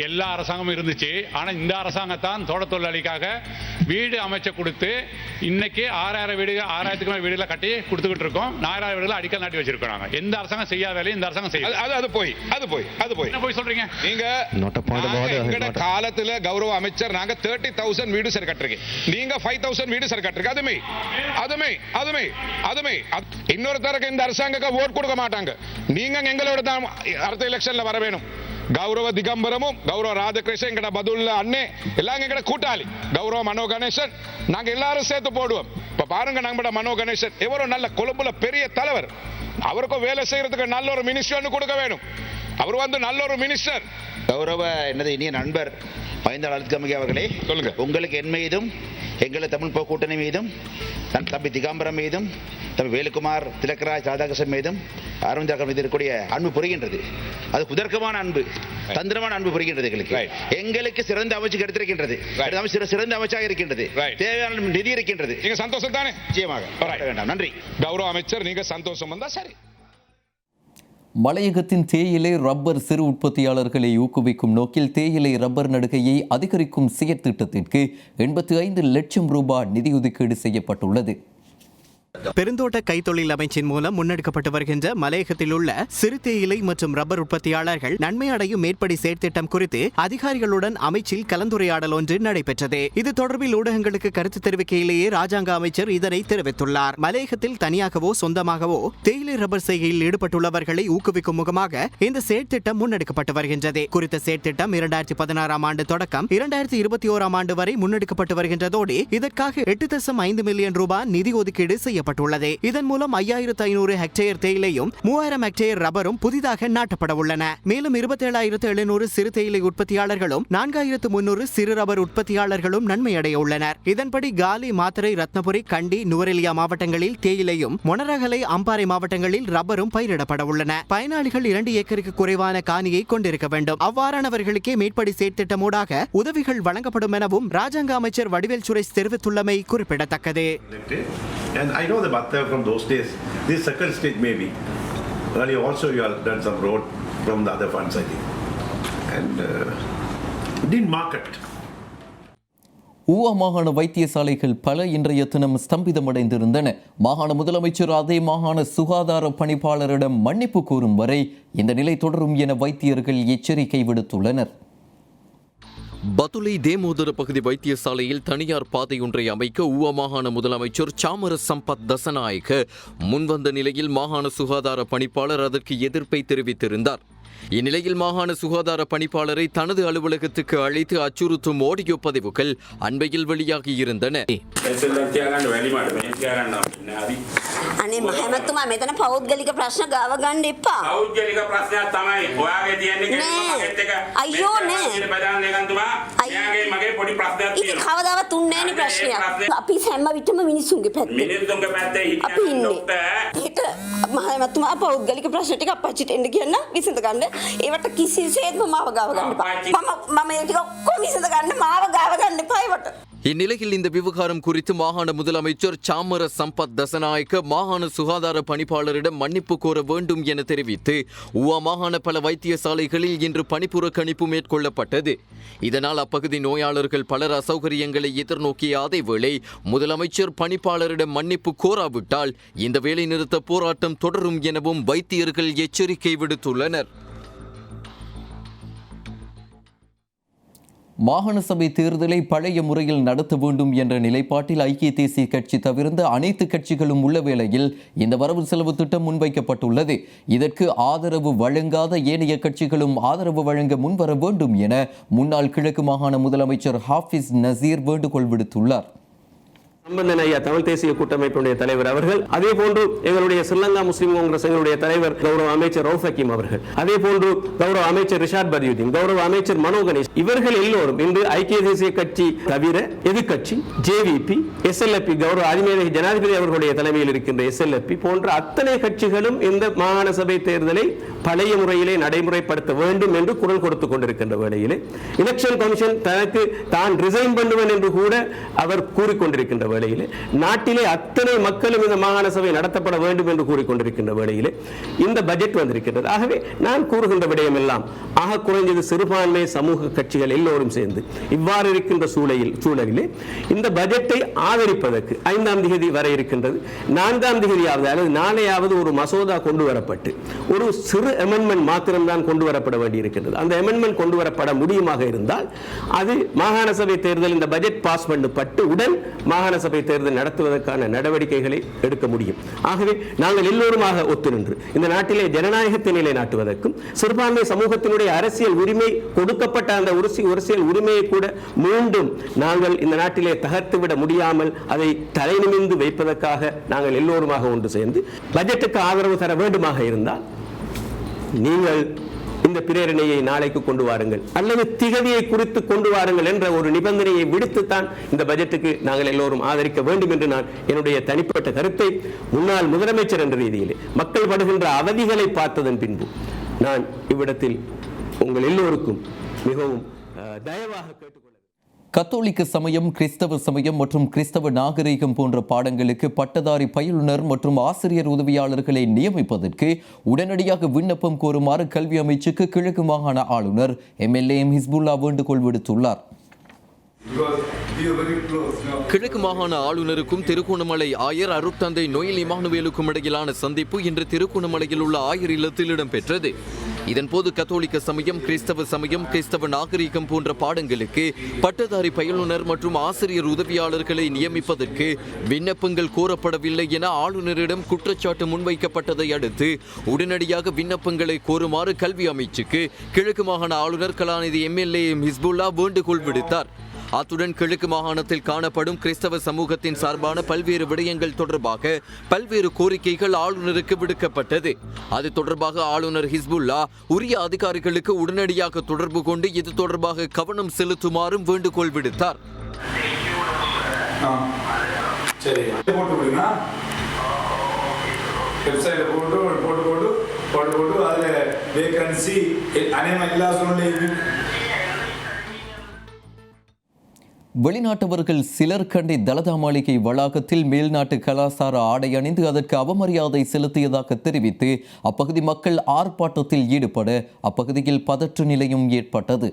Q: எல்லா அரசாங்கமும் இருந்துச்சு. ஆனால் இந்த அரசாங்கத்தான் தோட்ட தொழிலாளிக்காக வீடு அமைச்ச கொடுத்து இன்னைக்கு 6000 வீடுகள் 6000க்கு மேல் வீடுகளை கட்டி கொடுத்துக்கிட்டு இருக்கோம். 4000 வீடுகளை அடிக்கல் நாட்டி வச்சிருக்கோம். நாங்கள் எந்த அரசாங்கம் செய்யாத வேலையும் இந்த அரசாங்கம் செய்யும்.
P: அது போய் என்ன போய் சொல்றீங்க நீங்க? எங்கட காலத்துல கௌரவ அமைச்சர் நாங்க 30,000 வீடு சரி கட்டுறீங்க, நீங்க 5,000 வீடு சரி கட்டுறீங்க. அதுமே இன்னொருத்தருக்கு இந்த அரசாங்கம் ஓட் கொடுக்க மாட்டாங்க. நீங்க எங்களோட தான் அடுத்த எலெக்ஷன்ல வர வேணும். கௌரவ திகம்பரமும் கௌரவ ராதாகிருஷ்ணன் எங்கட பதுல்ல அண்ணே எல்லாம் எங்கட கூட்டாளி. கௌரவ மனோ கணேசன் நாங்க எல்லாரும் சேர்த்து போடுவோம். இப்ப பாருங்க, நம்மட மனோ கணேசன் எவரோ நல்ல கொழும்புல பெரிய தலைவர். அவருக்கும் வேலை செய்யறதுக்கு நல்ல ஒரு மினிஸ்டர் கொடுக்க வேணும். அவர் வந்து நல்ல ஒரு மினிஸ்டர்.
M: கௌரவ என்னது இனிய நண்பர் மஹிந்த ராஜபக்சே அவர்களே, சொல்லுங்க. உங்களுக்கு என் மீதும் எங்களை தமிழ் கூட்டணி மீதும் தம்பி திகாம்பரம் மீதும் தம்பி வேலுக்குமார் திலக்கராஜ் ராதாகிருஷ்ணன் மீதும் அரவிந்த் மீது இருக்கக்கூடிய அன்பு புரிகின்றது. அது குதர்க்கமான அன்பு, தந்திரமான அன்பு புரிகின்றது. எங்களுக்கு சிறந்த அமைச்சு கிடைத்திருக்கின்றது. சிறந்த அமைச்சாக இருக்கின்றது. தேவையான நிதி இருக்கின்றது.
P: நீங்க சந்தோஷம் தானே?
M: நிச்சயமாக. வேண்டாம். நன்றி
P: கௌரவ அமைச்சர், நீங்க சந்தோஷம் வந்தா சரி.
A: மலையகத்தின் தேயிலை ரப்பர் சிறு உற்பத்தியாளர்களை ஊக்குவிக்கும் நோக்கில் தேயிலை ரப்பர் நடுகையை அதிகரிக்கும் செயற்திட்டத்திற்கு 85 லட்சம் ரூபாய் நிதி ஒதுக்கீடு செய்யப்பட்டுள்ளது.
B: பெருந்தோட்ட கைத்தொழில் அமைச்சின் மூலம் முன்னெடுக்கப்பட்டு வருகின்ற மலையகத்தில் உள்ள சிறு தேயிலை மற்றும் ரப்பர் உற்பத்தியாளர்கள் நன்மை அடையும் மேற்படி செயற்திட்டம் குறித்து அதிகாரிகளுடன் அமைச்சில் கலந்துரையாடல் ஒன்று நடைபெற்றது. இது தொடர்பில் ஊடகங்களுக்கு கருத்து தெரிவிக்கையிலேயே ராஜாங்க அமைச்சர் இதனை தெரிவித்துள்ளார். மலையகத்தில் தனியாகவோ சொந்தமாகவோ தேயிலை ரப்பர் செய்கையில் ஈடுபட்டுள்ளவர்களை ஊக்குவிக்கும் முகமாக இந்த செயற்திட்டம் முன்னெடுக்கப்பட்டு வருகின்றது. குறித்த செயற்திட்டம் 2016 ஆண்டு தொடக்கம் 2021 ஆண்டு வரை முன்னெடுக்கப்பட்டு வருகின்றதோடு இதற்காக 8.5 மில்லியன் ரூபாய் நிதி ஒதுக்கீடு செய்யப்பட்டுள்ளது. இதன் மூலம் 5500 ஹெக்டேர் தேயிலையும் 3000 ஹெக்டேர் ரப்பரும் புதிதாக நாட்டப்பட உள்ளன. மேலும் 27700 சிறு தேயிலை உற்பத்தியாளர்களும் 4300 சிறு ரப்பர் உற்பத்தியாளர்களும் நன்மையடைய உள்ளனர். இதன்படி காலி, மாத்தறை, ரத்னபுரி, கண்டி, நுவரெலியா மாவட்டங்களில் தேயிலையும், மொனரகலை, அம்பாறை மாவட்டங்களில் ரப்பரும் பயிரிடப்பட உள்ளன. பயனாளிகள் 2 ஏக்கருக்கு குறைவான காணியை கொண்டிருக்க வேண்டும். அவ்வாறானவர்களுக்கே மேற்படி செயற்திட்டமூடாக உதவிகள் வழங்கப்படும் எனவும் ராஜாங்க அமைச்சர் வடிவேல் சுரேஷ் தெரிவித்துள்ளமை குறிப்பிடத்தக்கது.
R: And I know the Bhatta from those days. This second stage maybe. Earlier also you have done some road from the other funds, I think. And didn't market.
A: Uva மாகாண வைத்தியசாலைகள் பல இன்றைய தினம் ஸ்தம்பிதமடைந்திருந்தன. மாகாண முதலமைச்சர் அதே மாகாண சுகாதார பணிப்பாளரிடம் மன்னிப்பு கோரும் வரை இந்த நிலை தொடரும் என வைத்தியர்கள் எச்சரிக்கை விடுத்துள்ளனர்.
F: பதுளை தேமோதர பகுதி வைத்தியசாலையில் தனியார் பாதையொன்றை அமைக்க ஊவா மாகாண முதலமைச்சர் சாமர சம்பத் தசநாயக்க முன்வந்த நிலையில் மாகாண சுகாதார பணிப்பாளர் அதற்கு எதிர்ப்பை தெரிவித்திருந்தார். இந்நிலையில் மாகாண சுகாதார பணிப்பாளரை தனது அலுவலகத்துக்கு அழைத்து அச்சுறுத்தும் ஆடியோ பதிவுகள் அண்மையில் வெளியாகி இருந்தன.
S: අනේ මහමැතිතුමා මෙතන පෞද්ගලික ප්‍රශ්න ගාව ගන්න එපා. පෞද්ගලික ප්‍රශ්නයක් තමයි. ඔයාගේ තියන්නේ කෙනෙක්ගෙත් එක. අයියෝ නේ. ප්‍රධාන ලේකම්තුමා එයාගේ මගේ පොඩි ප්‍රශ්නයක් තියෙනවා. ඉතින් කවදාවත් උන්නේ නෑනේ ප්‍රශ්නයක්. අපි හැම විටම මිනිසුන්ගේ පැත්තේ. මිනිසුන්ගේ පැත්තේ හිටියන ડોක්ටර්. ඒක මහමැතිතුමා පෞද්ගලික ප්‍රශ්න ටික අපච්චිට එන්න කියන්න විසඳ ගන්න. ඒවට කිසිසේත්ම මාව ගාව ගන්න එපා. මම ඒ ටික ඔක්කොම විසඳ ගන්න මාව ගාව ගන්න එපා ඒවට.
F: இந்நிலையில் இந்த விவகாரம் குறித்து மாகாண முதலமைச்சர் சாமர சம்பத் தசநாயக்க மாகாண சுகாதார பணிப்பாளரிடம் மன்னிப்பு கோர வேண்டும் என தெரிவித்து ஊவா மாகாண பல வைத்தியசாலைகளில் இன்று பணிப்புறக்கணிப்பு மேற்கொள்ளப்பட்டது. இதனால் அப்பகுதி நோயாளர்கள் பலர் அசௌகரியங்களை எதிர்நோக்கிய அதேவேளை முதலமைச்சர் பணிப்பாளரிடம் மன்னிப்பு கோராவிட்டால் இந்த வேலை நிறுத்த போராட்டம் தொடரும் எனவும் வைத்தியர்கள் எச்சரிக்கை விடுத்துள்ளனர்.
A: மாகாண சபை தேர்தலை பழைய முறையில் நடத்த வேண்டும் என்ற நிலைப்பாட்டில் ஐக்கிய தேசிய கட்சி தவிர்ந்த அனைத்து கட்சிகளும் உள்ள வேளையில் இந்த வரவு செலவு திட்டம் முன்வைக்கப்பட்டுள்ளது. இதற்கு ஆதரவு வழங்காத ஏனைய கட்சிகளும் ஆதரவு வழங்க முன்வர வேண்டும் என முன்னாள் கிழக்கு மாகாண முதலமைச்சர் ஹாஃபிஸ் நசீர் வேண்டுகோள் விடுத்துள்ளார்.
T: சம்பந்தன் ஐயா தமிழ் தேசிய கூட்டமைப்பினுடைய தலைவர் அவர்கள், அதே போன்று எங்களுடைய ஸ்ரீலங்கா முஸ்லிம் காங்கிரஸ் எங்களுடைய தலைவர் கௌரவ அமைச்சர் ரவுஃப் ஹக்கீம் அவர்கள், அதே போன்று கௌரவ அமைச்சர் ரிஷாட் பதியுதீன், கௌரவ அமைச்சர் மனோ கணேஷ், இவர்கள் எல்லோரும் இன்று ஐக்கிய தேசிய கட்சி தவிர எதிர்கட்சி ஜேவிபி, எஸ்எல்எப்பி, கௌரவ அதிமேதகி ஜனாதிபதி அவர்களுடைய தலைமையில் இருக்கின்ற எஸ்எல்எப்பி போன்ற அத்தனை கட்சிகளும் இந்த மாகாண சபை தேர்தலை பழைய முறையிலே நடைமுறைப்படுத்த வேண்டும் என்று குரல் கொடுத்துக் கொண்டிருக்கின்ற வேளையிலே எலெக்ஷன் கமிஷன் தனக்கு தான் ரிசைன் பண்ணுவேன் என்று கூட அவர் கூறிக்கொண்டிருக்கின்ற வேளையிலே, நாட்டிலே அத்தனை மக்களும் இந்த மாகாண சபை நடத்தப்பட வேண்டும் என்று கூறிக்கொண்டிருக்கின்ற வேளையிலே இந்த பட்ஜெட் வந்திருக்கின்றது. ஆகவே நான் கூறுகின்ற விடயம் எல்லாம் ஆக குறைந்தது சிறுபான்மை சமூக கட்சிகள் எல்லோரும் சேர்ந்து இவ்வாறு இருக்கின்ற சூழலிலே இந்த பட்ஜெட்டை ஆதரிப்பதற்கு 5ஆம் தேதி வரை இருக்கின்றது. 4ஆம் தேதியாவது அல்லது நாளையாவது ஒரு மசோதா கொண்டு வரப்பட்டு ஒரு சிறு அமெண்ட்மெண்ட் மாத்திரம்தான் கொண்டு வரப்பட வேண்டியிருக்கின்றது. அந்த அமெண்ட்மெண்ட் கொண்டு வரப்பட முடியுமாக இருந்தால் அது மாகாண சபை தேர்தல் இந்த பட்ஜெட் பாஸ் பண்ணப்பட்டு உடன் மாகாண சபை தேர்தல் நடத்துவதற்கான நடவடிக்கைகளை எடுக்க முடியும். ஆகவே நாங்கள் எல்லோருமாக ஒத்துநின்று இந்த நாட்டிலே ஜனநாயகத்தை நிலைநாட்டுவதற்கும் சிறுபான்மை சமூகத்தினுடைய அரசியல் உரிமை கொடுக்கப்பட்ட அந்த அரசியல் உரிமையை கூட மீண்டும் நாங்கள் இந்த நாட்டிலே தகர்த்துவிட முடியாமல் அதை தலை நிமிர்ந்து வைப்பதற்காக நாங்கள் எல்லோருமாக ஒன்று சேர்ந்து பட்ஜெட்டுக்கு ஆதரவு தர வேண்டுமாக இருந்தால் நீங்கள் இந்த பிரேரணையை நாளைக்கு கொண்டு வாருங்கள் அல்லது திகதியை குறித்து கொண்டு வாருங்கள் என்ற ஒரு நிபந்தனையை விடுத்துத்தான் இந்த பட்ஜெட்டுக்கு நாங்கள் எல்லோரும் ஆதரிக்க வேண்டும் என்று நான் என்னுடைய தனிப்பட்ட கருத்தை முன்னாள் முதலமைச்சர் என்ற ரீதியிலே மக்கள் படுகின்ற அவதிகளை பார்த்ததன் பின்பு நான் இவ்விடத்தில் உங்கள் எல்லோருக்கும் மிகவும் தயவாக கேட்டுக்கொள்ள
A: கத்தோலிக்க சமயம், கிறிஸ்தவ சமயம் மற்றும் கிறிஸ்தவ நாகரிகம் போன்ற பாடங்களுக்கு பட்டதாரி பயிலுனர் மற்றும் ஆசிரியர் உதவியாளர்களை நியமிப்பதற்கு உடனடியாக விண்ணப்பம் கோருமாறு கல்வி அமைச்சுக்கு கிழக்கு மாகாண ஆளுநர் MLAM ஹிஸ்புல்லா வேண்டுகோள் விடுத்துள்ளார்.
F: கிழக்கு மாகாண ஆளுநருக்கும் திருகோணமலை ஆயர் அருட்தந்தை நோயல் இமானுவேலுக்கும் இடையிலான சந்திப்பு இன்று திருகோணமலையில் உள்ள ஆயர் இல்லத்தில் இடம்பெற்றது. இதன்போது கத்தோலிக்க சமயம், கிறிஸ்தவ சமயம், கிறிஸ்தவ நாகரிகம் போன்ற பாடங்களுக்கு பட்டதாரி பயிலுனர் மற்றும் ஆசிரியர் உதவியாளர்களை நியமிப்பதற்கு விண்ணப்பங்கள் கோரப்படவில்லை என ஆளுநரிடம் குற்றச்சாட்டு முன்வைக்கப்பட்டதை அடுத்து உடனடியாக விண்ணப்பங்களை கோருமாறு கல்வி அமைச்சுக்கு கிழக்கு மாகாண ஆளுநர் கலாநிதி MLAM ஹிஸ்புல்லா வேண்டுகோள் விடுத்தார். அத்துடன் கிழக்கு மாகாணத்தில் காணப்படும் கிறிஸ்தவ சமூகத்தின் சார்பான பல்வேறு விடயங்கள் தொடர்பாக பல்வேறு கோரிக்கைகள் ஆளுநருக்கு விடுக்கப்பட்டது. அது தொடர்பாக ஆளுநர் ஹிஸ்புல்லா உரிய அதிகாரிகளுக்கு உடனடியாக தொடர்பு கொண்டு இது தொடர்பாக கவனம் செலுத்துமாறும் வேண்டுகோள் விடுத்தார்.
A: வெளிநாட்டவர்கள் சிலர் கண்டி தலதா மாளிகை வளாகத்தில் மேல்நாட்டு கலாசார ஆடை அணிந்து அதற்கு அவமரியாதை செலுத்தியதாக தெரிவித்து அப்பகுதி மக்கள் ஆர்ப்பாட்டத்தில் ஈடுபட அப்பகுதியில் பதற்ற நிலையும் ஏற்பட்டது.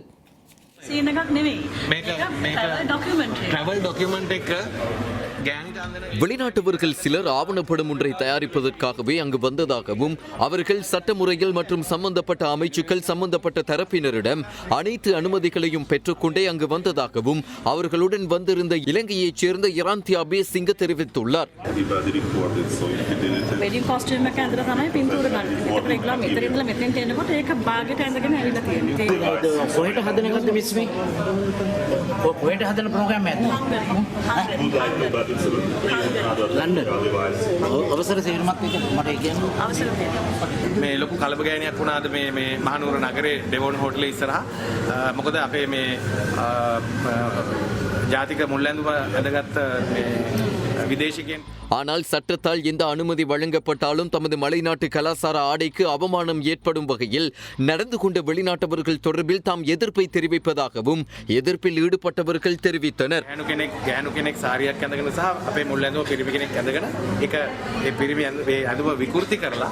F: வெளிநாட்டவர்கள் சிலர் ஆவணப்படம் ஒன்றை தயாரிப்பதற்காகவே அங்கு வந்ததாகவும் அவர்கள் சட்டமுறைகள் மற்றும் சம்பந்தப்பட்ட அமைச்சுக்கள் சம்பந்தப்பட்ட தரப்பினரிடம் அனைத்து அனுமதிகளையும் பெற்றுக்கொண்டே அங்கு வந்ததாகவும் அவர்களுடன் வந்திருந்த இலங்கையைச் சேர்ந்த இராந்தியா பேசிங்க தெரிவித்துள்ளார்.
U: මේ ලොකු කලබගෑනියක් වුණාද මේ මහනුවර නගරේ ඩෙවොන් හෝටලේ ඉස්සරහා මොකද අපේ මේ ජාතික මුල්ලැඳුම ඇඳගත් விதேசிகன்.
F: ஆனால் சட்டத்தால் எந்த அனுமதி வழங்கப்பட்டாலும் தமது மலைநாட்டு கலாசார ஆடைக்கு அவமானம் ஏற்படும் வகையில் நடந்து கொண்ட வெளிநாட்டவர்கள் தொடர்பில் தாம் எதிர்ப்பை தெரிவிப்பதாகவும் எதிர்ப்பில் ஈடுபட்டவர்கள் தெரிவித்தனர்.
U: ගෑනු කෙනෙක් සාරියක් ඇඳගෙන සහ අපේ මුල්ලැඳුම පිරිමි කෙනෙක් ඇඳගෙන ඒක ඒ පිරිමි ඇඳුම විකෘති කරලා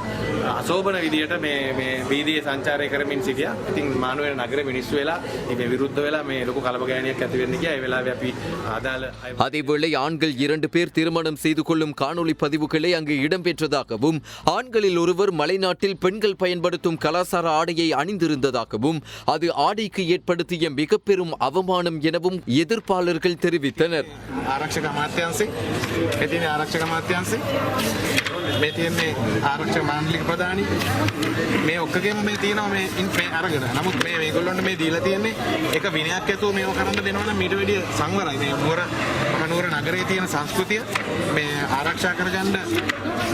U: අශෝභන විදියට මේ වීදියේ සංචාරය කරමින් සිටියා. ඉතින් මානුවර නගරේ මිනිස්සු වෙලා මේ විරුද්ධ වෙලා මේ ලොකු කලබගෑනියක් ඇති වෙන්න ගියා. ඒ වෙලාවේ අපි අදාළ
F: அதேவேளை ஆண்கள் 2 பேர் திருமணம் செய்து கொள்ளும் காணொளி பதிவுகளை அங்கு இடம்பெற்றதாகவும் ஆண்களில் ஒருவர் மலைநாட்டில் பெண்கள் பயன்படுத்தும் கலாசார ஆடையை அணிந்திருந்ததாகவும் அது ஆடைக்கு ஏற்படுத்திய மிக பெரும் அவமானம் எனவும் எதிர்ப்பாளர்கள் தெரிவித்தனர்.
U: ආරක්ෂක අමාත්‍යාංශේ එදින ආරක්ෂක අමාත්‍යාංශේ මේ තියෙන්නේ ආරක්ෂක මණ්ඩලික ප්‍රධානී මේ ඔක්කොගෙම මේ තියෙනවා මේ අරගෙන. නමුත් මේ මේගොල්ලන්ට මේ දීලා තියෙන්නේ එක විනයක් ඇතුව මේව කරන්න දෙනවා නම් ඊට වැඩිය සංවරයි. මේ මහනුවර නගරයේ තියෙන සංස්කෘතිය මේ ආරක්ෂා කරගන්න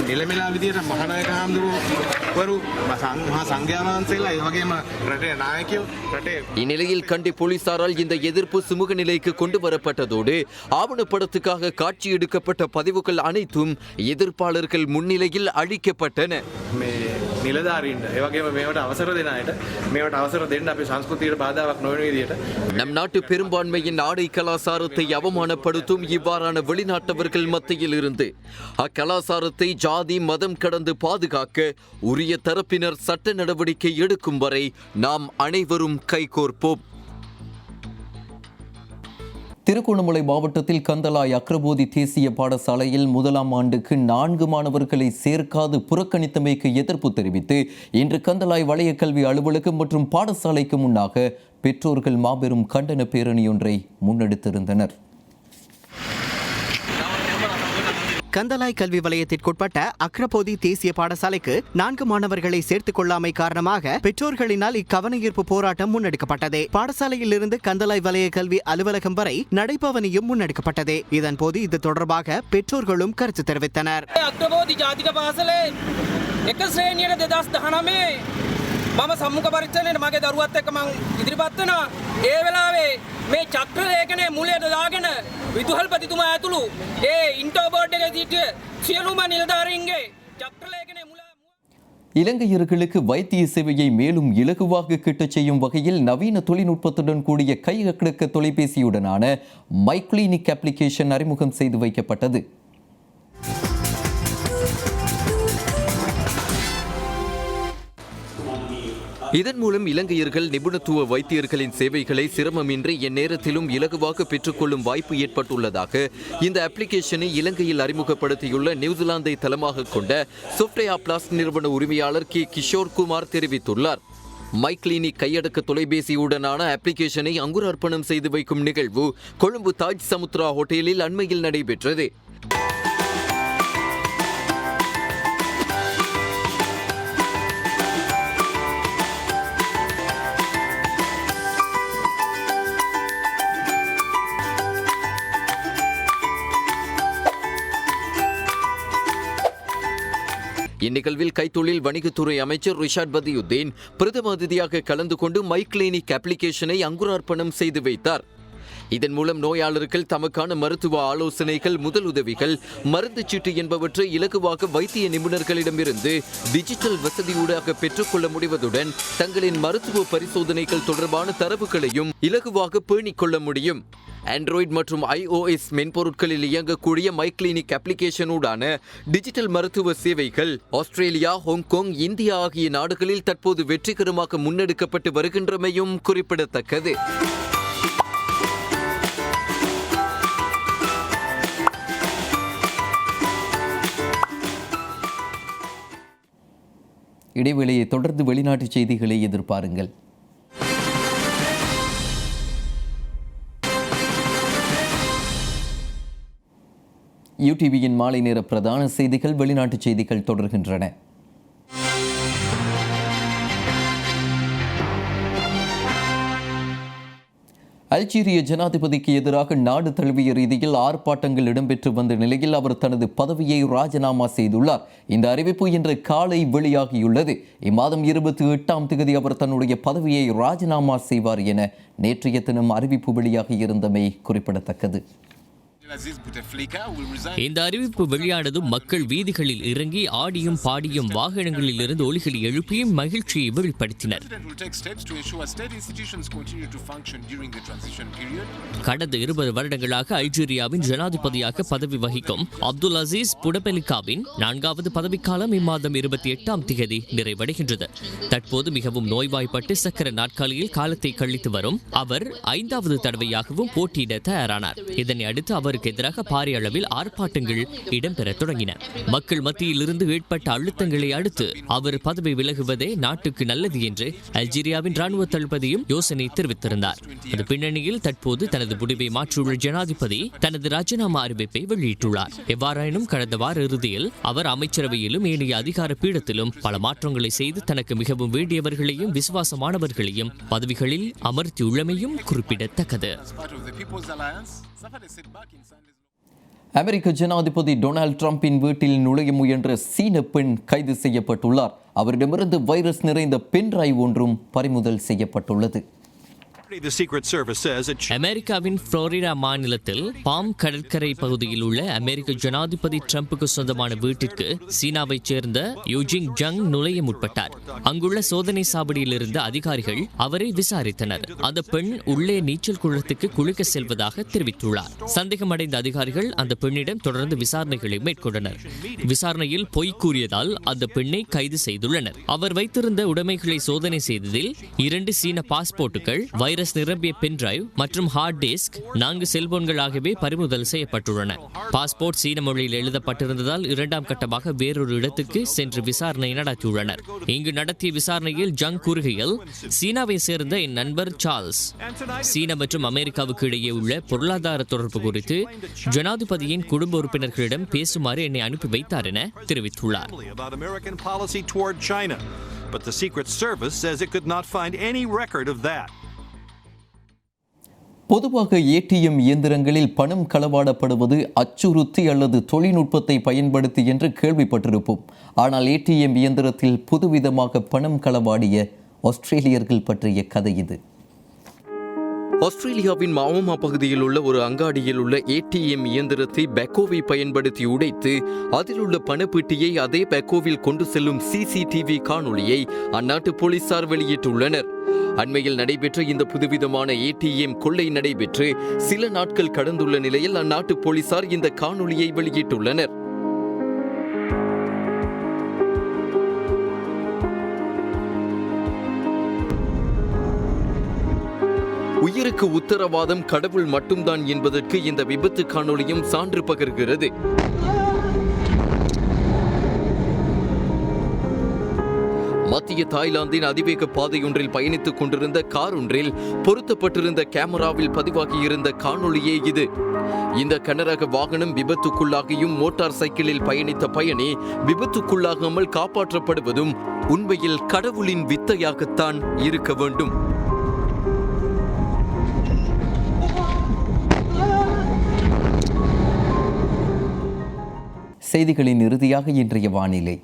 U: නිලමෙලා විදියට මහානායක හාමුදුරුවරු මහා සංඝයා වහන්සේලා ඒ වගේම රටේ නායකයෝ රටේ
F: இந்நிலையில் கண்டி போலீசாரால் இந்த எதிர்ப்பு சுமூக நிலைக்கு கொண்டு வரப்பட்டதோடு ஆவணப்படத்துக்காக காட்சி எடுக்கப்பட்ட பதிவுகள் அனைத்தும் எதிர்ப்பாளர்கள் முன்னிலையில் அழிக்கப்பட்டன.
U: නිලධාරීන්ට ඒ වගේම මේවට අවසර දෙන අයට මේවට අවසර දෙන්න අපේ සංස්කෘතියට බාධාවක් නොවන විදියට
F: நம் நாட்டு பெரும்பான்மையின் ஆடை கலாசாரத்தை அவமானப்படுத்தும் இவ்வாறான வெளிநாட்டவர்கள் மத்தியில் இருந்து அக்கலாசாரத்தை ஜாதி மதம் கடந்து பாதுகாக்க உரிய தரப்பினர் சட்ட நடவடிக்கை எடுக்கும் வரை நாம் அனைவரும் கைகோர்ப்போம்.
A: திருகோணமலை மாவட்டத்தில் கந்தலாய் அக்ரபோதி தேசிய பாடசாலையில் 1ஆம் ஆண்டுக்கு 4 மாணவர்களை சேர்க்காது புறக்கணித்தமைக்கு எதிர்ப்பு தெரிவித்து இன்று கந்தலாய் வலய கல்வி அலுவலகம் மற்றும் பாடசாலைக்கு முன்னாக பெற்றோர்கள் மாபெரும் கண்டன பேரணியொன்றை முன்னெடுத்திருந்தனர்.
B: கந்தலாய் கல்வி வலயத்திற்குட்பட்ட அக்ரபோதி தேசிய பாடசாலைக்கு 4 மாணவர்களை சேர்த்துக் கொள்ளாமை காரணமாக பெற்றோர்களினால் இக்கவனஈர்ப்பு போராட்டம் முன்னெடுக்கப்பட்டது. பாடசாலையில் இருந்து கந்தலாய் வலய கல்வி அலுவலகம் வரை நடைபவனியும் முன்னெடுக்கப்பட்டது. இதன்போது இது தொடர்பாக பெற்றோர்களும் கருத்து தெரிவித்தனர்.
V: මම සම්මුඛ පරීක්ෂණයට මගේ දරුවත් එක්ක මං ඉදිරිපත් වෙනවා. ඒ වෙලාවේ මේ චක්‍ර ලේඛනයේ මුලයට දාගෙන විදුහල්පතිතුමා ඇතුළු ඒ ඉන්ටර් බෝඩ් එකේ සිටිය සියලුම නිලධාරීන්ගේ චක්‍ර ලේඛනයේ මුල
A: இலங்கையர்களுக்கு வைத்திய சேவையை மேலும் இலகுவாக கிட்டச் செய்யும் வகையில் நவீன தொழில்நுட்பத்துடன் கூடிய கையடக்க தொலைபேசியுடனான மைக்ளினிக் அப்ளிகேஷன் அறிமுகம் செய்து வைக்கப்பட்டது.
F: இதன் மூலம் இலங்கையர்கள் நிபுணத்துவ வைத்தியர்களின் சேவைகளை சிரமமின்றி எந்நேரத்திலும் இலகுவாக பெற்றுக்கொள்ளும் வாய்ப்பு ஏற்பட்டுள்ளதாக இந்த அப்ளிகேஷனை இலங்கையில் அறிமுகப்படுத்தியுள்ள நியூசிலாந்தை தளமாக கொண்ட சொஃப்டேயா பிளாஸ் நிறுவன உரிமையாளர் கே கிஷோர் குமார் தெரிவித்துள்ளார். மைக்ளினிக் கையடக்க தொலைபேசியுடனான அப்ளிகேஷனை அங்குரார்ப்பணம் செய்து வைக்கும் நிகழ்வு கொழும்பு தாஜ் சமுத்ரா ஹோட்டலில் அண்மையில் நடைபெற்றது. இந்நிகழ்வில் கைத்தொழில் வணிகத்துறை அமைச்சர் ரிஷாட் பதியுதீன் பிரதம அதிதியாக கலந்து கொண்டு மைக்ளினிக் அப்ளிகேஷனை அங்குரார்ப்பணம் செய்து வைத்தார். இதன் மூலம் நோயாளர்கள் தமக்கான மருத்துவ ஆலோசனைகள், முதலுதவிகள், மருந்து சீட்டு என்பவற்றை இலகுவாக வைத்திய நிபுணர்களிடமிருந்து டிஜிட்டல் வசதியூடாக பெற்றுக்கொள்ள முடிவதுடன் தங்களின் மருத்துவ பரிசோதனைகள் தொடர்பான தரவுகளையும் இலகுவாக பேணிக் கொள்ள முடியும். ஆண்ட்ராய்டு மற்றும் iOS மென்பொருட்களில் இயங்கக்கூடிய மைக்ளினிக் அப்ளிகேஷனுடான டிஜிட்டல் மருத்துவ சேவைகள் ஆஸ்திரேலியா, ஹாங்காங், இந்தியா ஆகிய நாடுகளில் தற்போது வெற்றிகரமாக முன்னெடுக்கப்பட்டு வருகின்றமையும் குறிப்பிடத்தக்கது.
A: இடைவேளையை தொடர்ந்து வெளிநாட்டு செய்திகளை எதிர்பாருங்கள். யூடிவியின் மாலை நேர பிரதான செய்திகள், வெளிநாட்டு செய்திகள் தொடர்கின்றன. அல்ஜீரிய ஜனாதிபதிக்கு எதிராக நாடு தழுவிய ரீதியில் ஆர்ப்பாட்டங்கள் இடம்பெற்று வந்த நிலையில் அவர் தனது பதவியை ராஜினாமா செய்துள்ளார். இந்த அறிவிப்பு இன்று காலை வெளியாகியுள்ளது. இம்மாதம் 28ஆம் தேதி அவர் தன்னுடைய பதவியை ராஜினாமா செய்வார் என நேற்றைய தினம் அறிவிப்பு வெளியாகி இருந்தமை குறிப்பிடத்தக்கது.
G: இந்த அறிவிப்பு வெளியானதும் மக்கள் வீதிகளில் இறங்கி ஆடியும் பாடியும் வாகனங்களில் இருந்து ஒலிகளை எழுப்பியும் மகிழ்ச்சியை வெளிப்படுத்தினர். கடந்த 20 வருடங்களாக அல்ஜீரியாவின் ஜனாதிபதியாக பதவி வகிக்கும் அப்துல் அசீஸ் புடபெலிகாவின் 4வது பதவிக்காலம் இம்மாதம் 28ஆம் தேதி நிறைவடைகின்றது. தற்போது மிகவும் நோய்வாய்ப்பட்டு சக்கர நாற்காலியில் காலத்தை கழித்து வரும் அவர் 5வது தடவையாகவும் போட்டியிட தயாரானார். இதனை அடுத்து அவருக்கு எதிராக பாரிய அளவில் ஆர்ப்பாட்டங்கள் இடம்பெற தொடங்கின. மக்கள் மத்தியில் இருந்து ஏற்பட்ட அழுத்தங்களை அடுத்து அவர் பதவி விலகுவதே நாட்டுக்கு நல்லது என்று அல்ஜீரியாவின் ராணுவ தளபதியும் யோசனை தெரிவித்திருந்தார். அது பின்னணியில் தற்போது தனது முடிவை மாற்றியுள்ள ஜனாதிபதி தனது ராஜினாமா அறிவிப்பை வெளியிட்டுள்ளார். எவ்வாறாயினும் கடந்த வார இறுதியில் அவர் அமைச்சரவையிலும் ஏனைய அதிகார பீடத்திலும் பல மாற்றங்களை செய்து தனக்கு மிகவும் வேண்டியவர்களையும் விசுவாசமானவர்களையும் பதவிகளில் அமர்த்தியுள்ளமையும் குறிப்பிடத்தக்கது.
A: அமெரிக்க ஜனாதிபதி டொனால்ட் ட்ரம்பின் வீட்டில் நுழைய முயன்ற சீன பெண் கைது செய்யப்பட்டுள்ளார். அவரிடமிருந்து வைரஸ் நிறைந்த பென்டிரைவ் ஒன்றும் பறிமுதல் செய்யப்பட்டுள்ளது.
G: அமெரிக்காவின் புளோரிடா மாநிலத்தில் பாம் கடற்கரை பகுதியில் உள்ள அமெரிக்க ஜனாதிபதி ட்ரம்புக்கு சொந்தமான வீட்டிற்கு சீனாவைச் சேர்ந்த யூஜிங் ஜங் நுழைய முற்பட்டார். அங்குள்ள சோதனை சாவடியில் இருந்த அதிகாரிகள் அவரை விசாரித்தனர். அந்த பெண் உள்ளே நீச்சல் குளத்துக்கு குளிக்க செல்வதாக தெரிவித்துள்ளார். சந்தேகமடைந்த அதிகாரிகள் அந்த பெண்ணிடம் தொடர்ந்து விசாரணைகளை மேற்கொண்டனர். விசாரணையில் பொய் கூறியதால் அந்த பெண்ணை கைது செய்துள்ளனர். அவர் வைத்திருந்த உடைமைகளை சோதனை செய்ததில் 2 சீன பாஸ்போர்ட்டுகள், வைரஸ் நிரம்பிய பென்டிரைவ் மற்றும் ஹார்ட் டிஸ்க், 4 செல்போன்கள் ஆகியவை பறிமுதல் செய்யப்பட்டுள்ளன. பாஸ்போர்ட் சீன மொழியில் எழுதப்பட்டிருந்ததால் 2ஆம் கட்டமாக வேறொரு இடத்துக்கு சென்று விசாரணை நடத்தியுள்ளனர். இங்கு நடத்திய விசாரணையில் ஜங் கூறுகையில், சீனாவை சேர்ந்த என் நண்பர் சார்ல்ஸ் சீனா மற்றும் அமெரிக்காவுக்கு இடையே உள்ள பொருளாதார தொடர்பு குறித்து ஜனாதிபதியின் குடும்ப உறுப்பினர்களிடம் பேசுமாறு என்னை அனுப்பி வைத்தார் என தெரிவித்துள்ளார்.
C: But the Secret Service says it could not find any record of that.
A: பொதுவாக ஏடிஎம் இயந்திரங்களில் பணம் களவாடப்படுவது அச்சுறுத்தி அல்லது தொழில்நுட்பத்தை பயன்படுத்தி என்று கேள்விப்பட்டிருப்போம். ஆனால் ஏடிஎம் இயந்திரத்தில் புதுவிதமாக பணம் களவாடிய ஆஸ்திரேலியர்கள் பற்றிய கதை இது.
F: ஆஸ்திரேலியாவின் மாவோமா பகுதியில் உள்ள ஒரு அங்காடியில் உள்ள ATM இயந்திரத்தை பெக்கோவை பயன்படுத்தி உடைத்து அதில் உள்ள பணப்பெட்டியை அதே பெக்கோவில் கொண்டு செல்லும் CCTV காணொளியை அந்நாட்டு போலீசார் வெளியிட்டுள்ளனர். அண்மையில் நடைபெற்ற இந்த புதுவிதமான ATM கொள்ளை நடைபெற்று சில நாட்கள் கடந்துள்ள நிலையில் அந்நாட்டு போலீசார் இந்த காணொளியை வெளியிட்டுள்ளனர். உயிருக்கு உத்தரவாதம் கடவுள் மட்டும்தான் என்பதற்கு இந்த விபத்து காணொளியும் சான்று பகர்கிறது. மத்திய தாய்லாந்தின் அதிவேக பாதையொன்றில் பயணித்துக் கொண்டிருந்த கார் ஒன்றில் பொருத்தப்பட்டிருந்த கேமராவில் பதிவாகியிருந்த காணொளியே இது. இந்த கனரக வாகனம் விபத்துக்குள்ளாகியும் மோட்டார் சைக்கிளில் பயணித்த பயணி விபத்துக்குள்ளாகாமல் காப்பாற்றப்படுவதும் உண்மையில் கடவுளின் வித்தையாகத்தான் இருக்க வேண்டும்.
A: செய்திகளின் இறுதியாக இன்றைய வானிலை.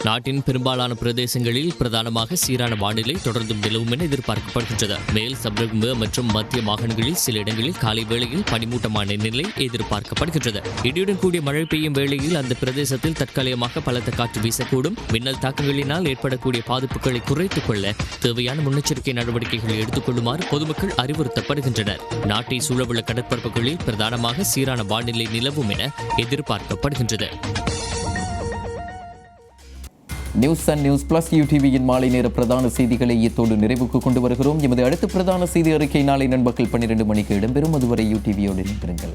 G: நாட்டின் பெரும்பாலான பிரதேசங்களில் பிரதானமாக சீரான வானிலை தொடர்ந்தும் நிலவும் என எதிர்பார்க்கப்படுகின்றது. மேல் சப்ரகமுவ மற்றும் மத்திய மாகாணங்களில் சில இடங்களில் காலை வேளையில் பனிமூட்டமான நிலை எதிர்பார்க்கப்படுகின்றது. இடியுடன் கூடிய மழை பெய்யும் வேளையில் அந்த பிரதேசத்தில் தற்காலிகமாக பலத்த காற்று வீசக்கூடும். மின்னல் தாக்கங்களினால் ஏற்படக்கூடிய பாதிப்புகளை குறைத்துக் கொள்ள தேவையான முன்னெச்சரிக்கை நடவடிக்கைகளை எடுத்துக் கொள்ளுமாறு பொதுமக்கள் அறிவுறுத்தப்படுகின்றனர். நாட்டை சூழவுள்ள கடற்பரப்புகளில் பிரதானமாக சீரான வானிலை நிலவும் என எதிர்பார்க்கப்படுகின்றது.
A: நியூஸ் அண்ட் நியூஸ் பிளஸ் யூடிவியின் மாலை நேர பிரதான செய்திகளை இத்தோடு நிறைவுக்கு கொண்டு வருகிறோம். எமது அடுத்த பிரதான செய்தி அறிக்கை நாளை நண்பகல் 12 மணிக்கு இடம்பெறும். அதுவரை யூடிவியோடு இணைந்திருங்கள்.